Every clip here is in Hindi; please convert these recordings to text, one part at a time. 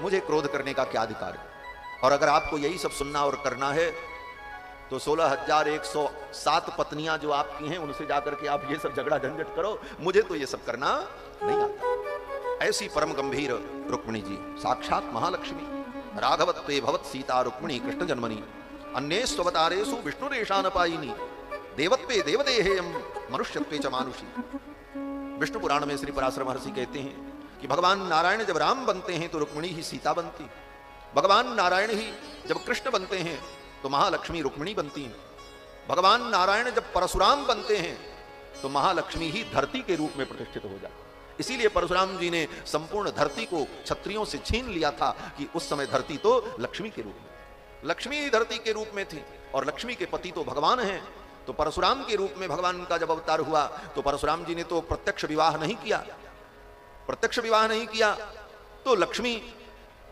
मुझे क्रोध करने का क्या अधिकार है? और अगर आपको यही सब सुनना और करना है तो 16,107 पत्नियां जो आपकी हैं उनसे जाकर के आप ये सब झगड़ा झंझट करो, मुझे तो ये सब करना नहीं आता। ऐसी परम गंभीर रुक्मिणी जी साक्षात महालक्ष्मी, राघवत्वे भवत सीता रुक्मिणी कृष्ण जन्मनि, अन्ये स्वतारेषु विष्णुरेशान पायिनी, देवत्वे देवदेहेयम मनुष्यत्वे च मानुषी। विष्णु पुराण में श्री पराशर महर्षि कहते हैं कि भगवान नारायण जब राम बनते हैं तो रुक्मिणी ही सीता बनती, भगवान नारायण ही जब कृष्ण बनते हैं तो महालक्ष्मी रुक्मिणी बनती हैं, भगवान नारायण जब परशुराम बनते हैं तो महालक्ष्मी ही धरती के रूप में प्रतिष्ठित हो जाती। इसीलिए परशुराम जी ने संपूर्ण धरती को क्षत्रियों से छीन लिया था कि उस समय धरती तो लक्ष्मी के रूप में, लक्ष्मी ही धरती के रूप में थी और लक्ष्मी के पति तो भगवान हैं। तो परशुराम के रूप में भगवान का जब अवतार हुआ तो परशुराम जी ने तो प्रत्यक्ष विवाह नहीं किया, प्रत्यक्ष विवाह नहीं किया, तो लक्ष्मी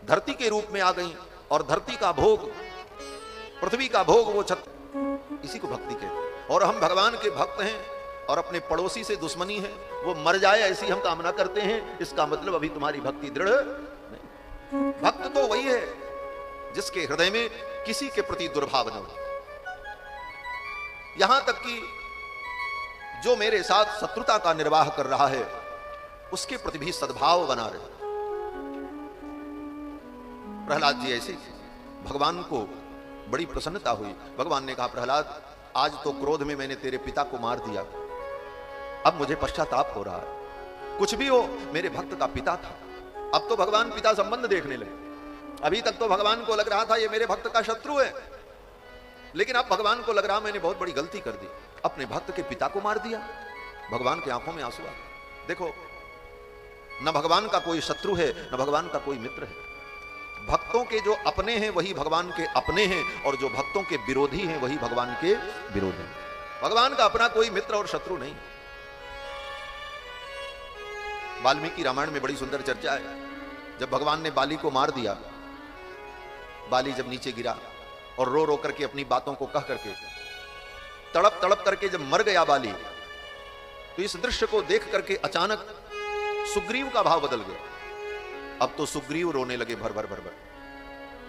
धरती के रूप में आ गई और धरती का भोग, पृथ्वी का भोग वो छत्र, इसी को भक्ति कहते। और हम भगवान के भक्त हैं और अपने पड़ोसी से दुश्मनी है, वो मर जाए ऐसी हम कामना करते हैं, इसका मतलब अभी तुम्हारी भक्ति दृढ़ नहीं। भक्त तो वही है जिसके हृदय में किसी के प्रति दुर्भाव न हो, यहां तक कि जो मेरे साथ शत्रुता का निर्वाह कर रहा है उसके प्रति भी सद्भाव बना रहे। प्रहलाद जी ऐसे भगवान को बड़ी प्रसन्नता हुई। भगवान ने कहा प्रहलाद आज तो क्रोध में मैंने तेरे पिता को मार दिया, अब मुझे पश्चाताप हो रहा है। कुछ भी हो मेरे भक्त का पिता था, अब तो भगवान पिता संबंध देखने लगे। अभी तक तो भगवान को लग रहा था ये मेरे भक्त का शत्रु है, लेकिन अब भगवान को लग रहा मैंने बहुत बड़ी गलती कर दी, अपने भक्त के पिता को मार दिया। भगवान की आंखों में आंसू आ गए। देखो न भगवान का कोई शत्रु है न भगवान का कोई मित्र है, भक्तों के जो अपने हैं वही भगवान के अपने हैं और जो भक्तों के विरोधी हैं वही भगवान के विरोधी हैं। भगवान का अपना कोई मित्र और शत्रु नहीं। वाल्मीकि रामायण में बड़ी सुंदर चर्चा है, जब भगवान ने बाली को मार दिया, बाली जब नीचे गिरा और रो रो करके अपनी बातों को कह करके तड़प तड़प करके जब मर गया बाली, तो इस दृश्य को देख करके अचानक सुग्रीव का भाव बदल गया। अब तो सुग्रीव रोने लगे भर भर भर भर।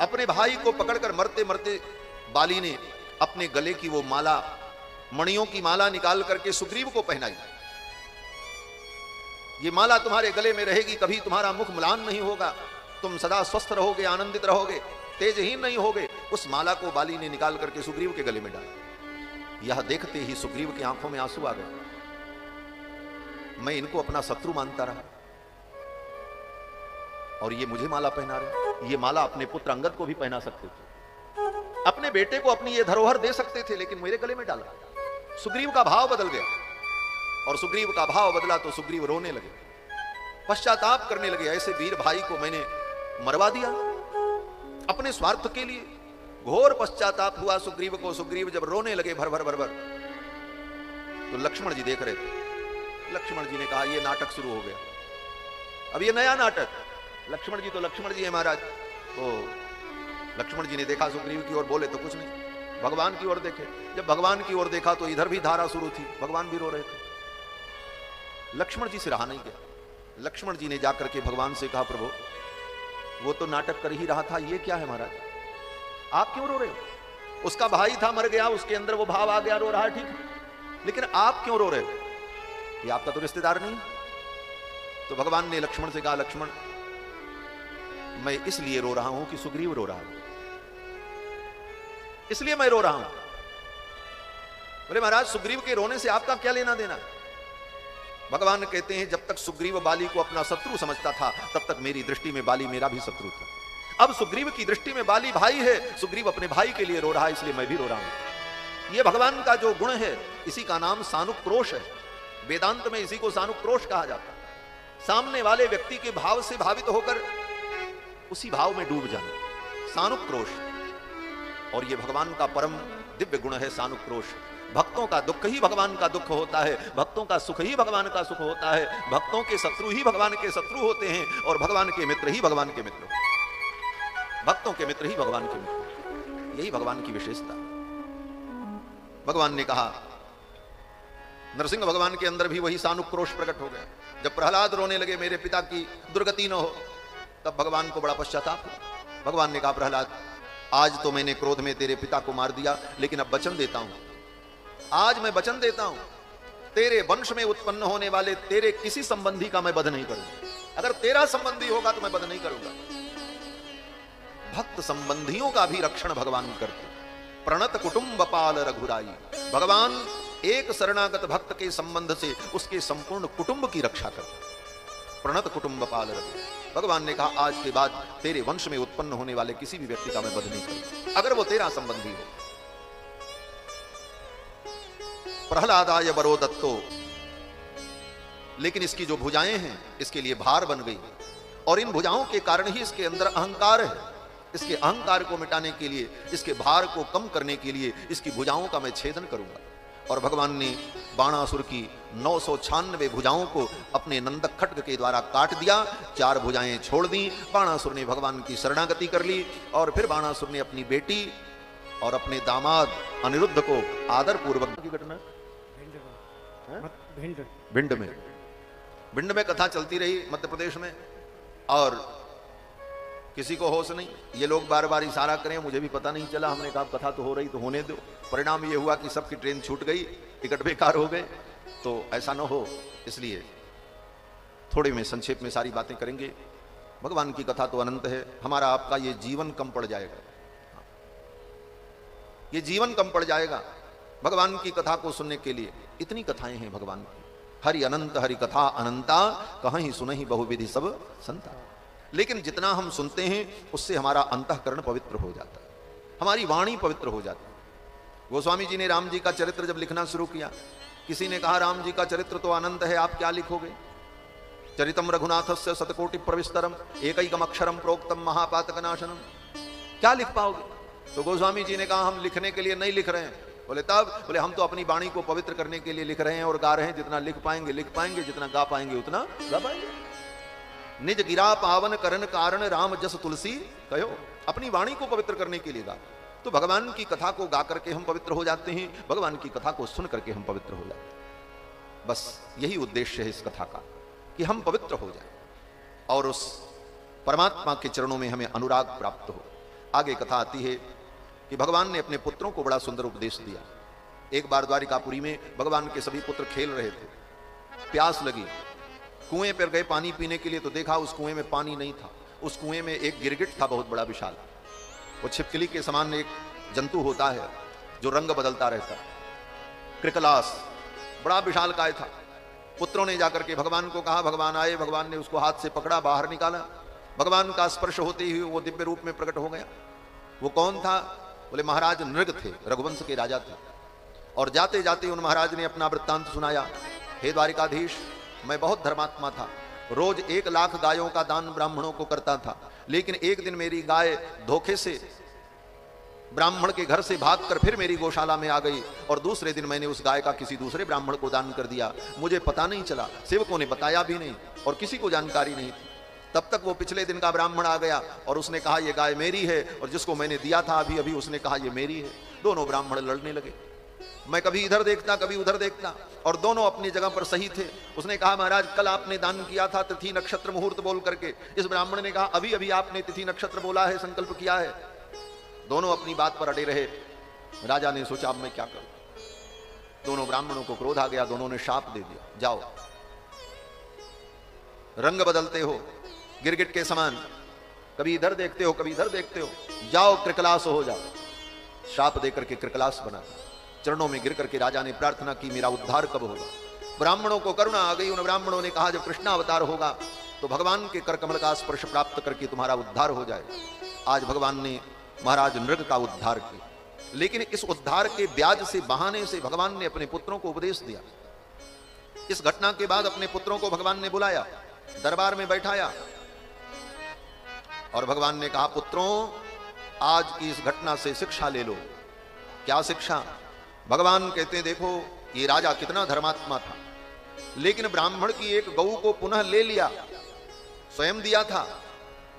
अपने भाई को पकड़कर मरते मरते बाली ने अपने गले की वो माला, मणियों की माला निकाल करके सुग्रीव को पहनाई। ये माला तुम्हारे गले में रहेगी, कभी तुम्हारा मुख म्लान नहीं होगा, तुम सदा स्वस्थ रहोगे, आनंदित रहोगे, तेजहीन नहीं होगे। उस माला को बाली ने निकाल करके सुग्रीव के गले में डाला। यह देखते ही सुग्रीव की आंखों में आंसू आ गए। मैं इनको अपना शत्रु मानता रहा और ये मुझे माला पहना रहे। ये माला अपने पुत्र अंगद को भी पहना सकते थे, अपने बेटे को अपनी ये धरोहर दे सकते थे, लेकिन मेरे गले में डाला। सुग्रीव का भाव बदल गया और सुग्रीव का भाव बदला तो सुग्रीव रोने लगे, पश्चाताप करने लगे। ऐसे वीर भाई को मैंने मरवा दिया अपने स्वार्थ के लिए। घोर पश्चाताप हुआ सुग्रीव को। सुग्रीव जब रोने लगे भर भर भर भर, तो लक्ष्मण जी देख रहे थे। लक्ष्मण जी ने कहा ये नाटक शुरू हो गया, अब ये नया नाटक। लक्ष्मण जी तो लक्ष्मण जी है महाराज। तो लक्ष्मण जी ने देखा सुग्रीव की ओर, बोले तो कुछ नहीं, भगवान की ओर देखे। जब भगवान की ओर देखा तो इधर भी धारा शुरू थी, भगवान भी रो रहे थे। लक्ष्मण जी से रहा नहीं गया। लक्ष्मण जी ने जाकर के भगवान से कहा प्रभु वो तो नाटक कर ही रहा था, ये क्या है महाराज, आप क्यों रो रहे हो? उसका भाई था मर गया, उसके अंदर वो भाव आ गया, रो रहा है, ठीक है, लेकिन आप क्यों रो रहे हो? ये आपका तो रिश्तेदार नहीं। तो भगवान ने लक्ष्मण से कहा लक्ष्मण मैं इसलिए रो रहा हूं कि सुग्रीव रो रहा है, इसलिए मैं रो रहा हूं। बोले महाराज सुग्रीव के रोने से आपका क्या लेना देना? भगवान कहते हैं जब तक सुग्रीव बाली को अपना शत्रु समझता था तब तक मेरी दृष्टि में बाली मेरा भी शत्रु था। अब सुग्रीव की दृष्टि में बाली भाई है, सुग्रीव अपने भाई के लिए रो रहा है, इसलिए मैं भी रो रहा हूं। यह भगवान का जो गुण है इसी का नाम सानुक्रोश है। वेदांत में इसी को सानुक्रोश कहा जाता है। सामने वाले व्यक्ति के भाव से भावित होकर उसी भाव में डूब जाना, सानुक्रोश। और यह भगवान का परम दिव्य गुण है सानुक्रोश। भक्तों का दुख ही भगवान का दुख होता है, भक्तों का सुख ही भगवान का सुख होता है, भक्तों के शत्रु ही भगवान के शत्रु होते हैं और भगवान के मित्र ही भगवान के मित्र, भक्तों के मित्र ही भगवान के मित्र। यही भगवान की विशेषता। भगवान ने कहा, नरसिंह भगवान के अंदर भी वही सानुक्रोश प्रकट हो गया। जब प्रहलाद रोने लगे मेरे पिता की दुर्गति न हो, तब भगवान को बड़ा पश्चाताप हुआ। भगवान ने कहा प्रहलाद, आज तो मैंने क्रोध में तेरे पिता को मार दिया, लेकिन अब वचन देता हूं, आज मैं वचन देता हूं, तेरे वंश में उत्पन्न होने वाले तेरे किसी संबंधी का मैं वध नहीं करूंगा। अगर तेरा संबंधी होगा तो मैं वध नहीं करूंगा। भक्त संबंधियों का भी रक्षण भगवान करते। प्रणत कुटुंब पाल रघुराई, भगवान एक शरणागत भक्त के संबंध से उसके संपूर्ण कुटुंब की रक्षा करते। प्रणत कुटुंब पाल रघु, भगवान ने कहा आज के बाद तेरे वंश में उत्पन्न होने वाले किसी भी व्यक्ति का मैं वध नहीं करूंगा, अगर वो तेरा संबंधी हो। प्रहलादाय वरो दत्तो, लेकिन इसकी जो भुजाएं हैं इसके लिए भार बन गई, और इन भुजाओं के कारण ही इसके अंदर अहंकार है। इसके अहंकार को मिटाने के लिए, इसके भार को कम करने के लिए इसकी भुजाओं का मैं छेदन करूंगा। और भगवान ने बाणासुर की 996 भुजाओं को अपने नंदक खड्ग के द्वारा काट दिया, 4 भुजाएं छोड़ दी। बाणासुर ने भगवान की शरणागति कर ली, और फिर बाणासुर ने अपनी बेटी और अपने दामाद अनिरुद्ध को आदर पूर्वक की घटना भिंड में कथा चलती रही मध्य प्रदेश में, और किसी को होश नहीं। ये लोग बार बार इशारा करें, मुझे भी पता नहीं चला। हमने कहा कथा तो हो रही तो होने दो। परिणाम ये हुआ कि सबकी ट्रेन छूट गई, टिकट बेकार हो गए। तो ऐसा ना हो, इसलिए थोड़े में संक्षेप में सारी बातें करेंगे। भगवान की कथा तो अनंत है, हमारा आपका ये जीवन कम पड़ जाएगा, ये जीवन कम पड़ जाएगा भगवान की कथा को सुनने के लिए। इतनी कथाएं हैं भगवान की, हरि अनंत हरि कथा अनंता, कहीं सुनहि बहुविधि सब संता। लेकिन जितना हम सुनते हैं उससे हमारा अंतःकरण पवित्र हो जाता है, हमारी वाणी पवित्र हो जाती है। गोस्वामी जी ने राम जी का चरित्र जब लिखना शुरू किया, किसी ने कहा राम जी का चरित्र तो अनंत है, आप क्या लिखोगे? चरितम रघुनाथस्य शतकोटि प्रविस्तरम एकैकम अक्षरम प्रोक्तम महापातकनाशनम, क्या लिख पाओगे? तो गोस्वामी जी ने कहा हम लिखने के लिए नहीं लिख रहे हैं। बोले तब? बोले हम तो अपनी वाणी को पवित्र करने के लिए लिख रहे हैं और गा रहे हैं। जितना लिख पाएंगे लिख पाएंगे, जितना गा पाएंगे उतना गा पाएंगे। निज गिरा पावन करण कारण राम जस तुलसी कहो, अपनी वाणी को पवित्र करने के लिए गा। तो भगवान की कथा को गा करके हम पवित्र हो जाते हैं, भगवान की कथा को सुन करके हम पवित्र हो जाते हैं। बस यही उद्देश्य है इस कथा का, कि हम पवित्र हो जाएं और उस परमात्मा के चरणों में हमें अनुराग प्राप्त हो। आगे कथा आती है कि भगवान ने अपने पुत्रों को बड़ा सुंदर उपदेश दिया। एक बार द्वारिकापुरी में भगवान के सभी पुत्र खेल रहे थे, प्यास लगी, कुएं पर गए पानी पीने के लिए, तो देखा उस कुएं में पानी नहीं था। उस कुएं में एक गिरगिट था, बहुत बड़ा विशाल। वो छिपकली के समान एक जंतु होता है जो रंग बदलता रहता, क्रिकलास, बड़ा विशाल काय था। पुत्रों ने जाकर के भगवान को कहा, भगवान आए, भगवान ने उसको हाथ से पकड़ा, बाहर निकाला। भगवान का स्पर्श होते ही वो दिव्य रूप में प्रकट हो गया। वो कौन था? बोले महाराज नृग थे, रघुवंश के राजा थे। और जाते जाते उन महाराज ने अपना वृत्तांत सुनाया। हे द्वारिकाधीश, मैं बहुत धर्मात्मा था, रोज 1 लाख गायों का दान ब्राह्मणों को करता था। लेकिन एक दिन मेरी गाय धोखे से ब्राह्मण के घर से भागकर फिर मेरी गौशाला में आ गई, और दूसरे दिन मैंने उस गाय का किसी दूसरे ब्राह्मण को दान कर दिया। मुझे पता नहीं चला, सेवकों ने बताया भी नहीं, और किसी को जानकारी नहीं थी। तब तक वो पिछले दिन का ब्राह्मण आ गया और उसने कहा ये गाय मेरी है, और जिसको मैंने दिया था अभी अभी उसने कहा ये मेरी है। दोनों ब्राह्मण लड़ने लगे। मैं कभी इधर देखता कभी उधर देखता, और दोनों अपनी जगह पर सही थे। उसने कहा महाराज कल आपने दान किया था तिथि नक्षत्र मुहूर्त बोल करके। इस ब्राह्मण ने कहा अभी अभी आपने तिथि नक्षत्र बोला है, संकल्प किया है। दोनों अपनी बात पर अड़े रहे। राजा ने सोचा अब मैं क्या करूं। दोनों ब्राह्मणों को क्रोध आ गया, दोनों ने शाप दे दिया, जाओ रंग बदलते हो गिरगिट के समान, कभी इधर देखते हो कभी इधर देखते हो, जाओ कृकलास हो जाओ। शाप देकर के कृकलास बना। चरणों में गिर करके राजा ने प्रार्थना की मेरा उद्धार कब होगा। ब्राह्मणों को करुणा आ गई। उन ब्राह्मणों ने कहा जब कृष्णावतार होगा तो भगवान के कर कमल का स्पर्श प्राप्त करके तुम्हारा उद्धार हो जाए। आज भगवान ने महाराज नृग का उद्धार किया, लेकिन इस उद्धार के ब्याज से बहाने से भगवान ने अपने पुत्रों को उपदेश दिया। इस घटना के बाद अपने पुत्रों को भगवान ने बुलाया, दरबार में बैठाया, और भगवान ने कहा पुत्रों आज की इस घटना से शिक्षा ले लो। क्या शिक्षा? भगवान कहते हैं देखो ये राजा कितना धर्मात्मा था, लेकिन ब्राह्मण की एक गऊ को पुनः ले लिया, स्वयं दिया था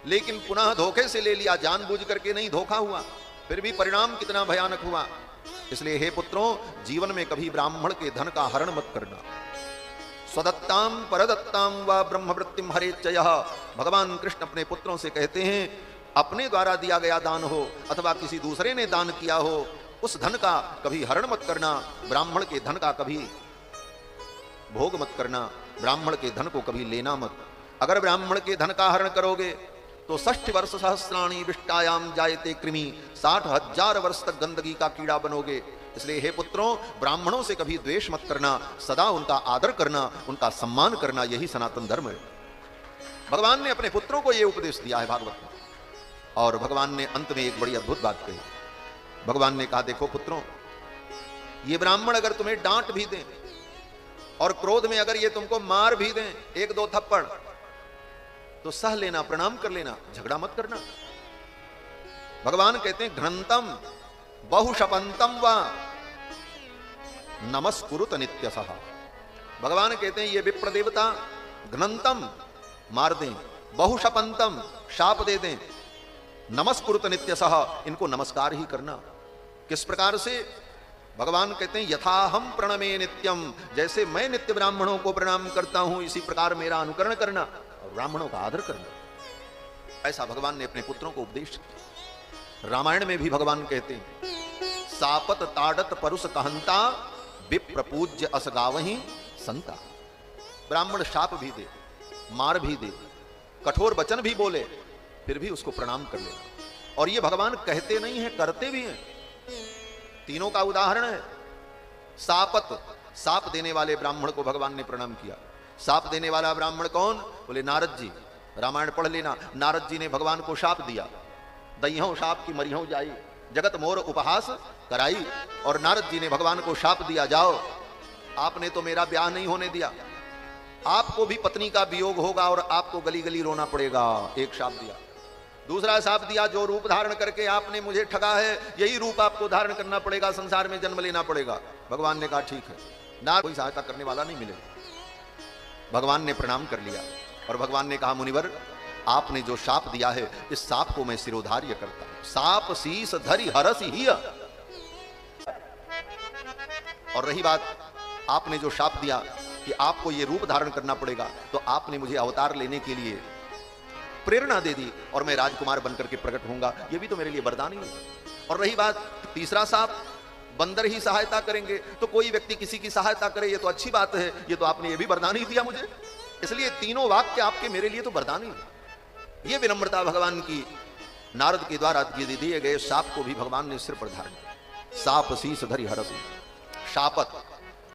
लेकिन पुनः धोखे से ले लिया, जानबूझ करके नहीं, धोखा हुआ, फिर भी परिणाम कितना भयानक हुआ। इसलिए हे पुत्रों जीवन में कभी ब्राह्मण के धन का हरण मत करना, स्वदत्ताम परदत्ताम व ब्रह्मवृत्तिम हरेच्चयः। भगवान कृष्ण अपने पुत्रों से कहते हैं, अपने द्वारा दिया गया दान हो अथवा किसी दूसरे ने दान किया हो, उस धन का कभी हरण मत करना, ब्राह्मण के धन का कभी भोग मत करना, ब्राह्मण के धन को कभी लेना मत। अगर ब्राह्मण के धन का हरण करोगे तो 60 वर्ष सहस्राणी विष्टायाम जायते कृमि, 60,000 वर्ष तक गंदगी का कीड़ा बनोगे। इसलिए हे पुत्रों, ब्राह्मणों से कभी द्वेष मत करना, सदा उनका आदर करना, उनका सम्मान करना, यही सनातन धर्म है। भगवान ने अपने पुत्रों को यह उपदेश दिया है भागवत में। और भगवान ने अंत में एक बड़ी अद्भुत बात कही। भगवान ने कहा, देखो पुत्रों, ये ब्राह्मण अगर तुम्हें डांट भी दें और क्रोध में अगर ये तुमको मार भी दें 1-2 थप्पड़, तो सह लेना, प्रणाम कर लेना, झगड़ा मत करना। भगवान कहते हैं, घ्नंतम बहुशपंतम व नमस्कुरुत नित्यसः। भगवान कहते हैं, ये विप्र देवता घ्नंतम मार दें, बहुशपंतम शाप दे दें, नमस्कुरुत नित्यसः इनको नमस्कार ही करना। किस प्रकार से? भगवान कहते हैं, यथा हम प्रणमे नित्यम, जैसे मैं नित्य ब्राह्मणों को प्रणाम करता हूं, इसी प्रकार मेरा अनुकरण करना और ब्राह्मणों का आदर करना। ऐसा भगवान ने अपने पुत्रों को उपदेश किया। रामायण में भी भगवान कहते हैं, सापत ताड़त परुष कहंता विप्र पूज्य असगावही संता। ब्राह्मण शाप भी दे, मार भी दे, कठोर वचन भी बोले, फिर भी उसको प्रणाम कर लेना। और ये भगवान कहते नहीं है, करते भी हैं। तीनों का उदाहरण है। सापत, साप देने वाले ब्राह्मण को भगवान ने प्रणाम किया। साप देने वाला ब्राह्मण कौन? बोले नारद जी। रामायण पढ़ लेना। नारद जी ने भगवान को शाप दिया, दइहों शाप की मरिहों जाई, जगत मोर उपहास कराई। और नारद जी ने भगवान को शाप दिया, जाओ, आपने तो मेरा ब्याह नहीं होने दिया, आपको भी पत्नी का वियोग होगा और आपको गली गली रोना पड़ेगा। एक शाप दिया। दूसरा शाप दिया, जो रूप धारण करके आपने मुझे ठगा है, यही रूप आपको धारण करना पड़ेगा, संसार में जन्म लेना पड़ेगा। भगवान ने कहा, ठीक है, ना कोई सहायता करने वाला नहीं मिलेगा। भगवान ने प्रणाम कर लिया और भगवान ने कहा, मुनिवर, आपने जो शाप दिया है, इस शाप को मैं सिरोधार्य करता हूं। साप शीस धरि हरस ही। और रही बात, आपने जो शाप दिया कि आपको ये रूप धारण करना पड़ेगा, तो आपने मुझे अवतार लेने के लिए प्रेरणा दे दी और मैं राजकुमार बनकर के प्रकट होऊंगा, ये भी तो मेरे लिए वरदान ही है। और रही बात तीसरा शाप, बंदर ही सहायता करेंगे, तो कोई व्यक्ति किसी की सहायता करे, ये तो अच्छी बात है, ये तो आपने ये भी वरदान ही दिया मुझे। इसलिए तीनों वाक्य आपके मेरे लिए तो वरदान ही है। ये विनम्रता भगवान की नारद के द्वारा दिए गए शाप को भी भगवान ने सिर पर धारण किया। साप शीस धरि हरसि। शापत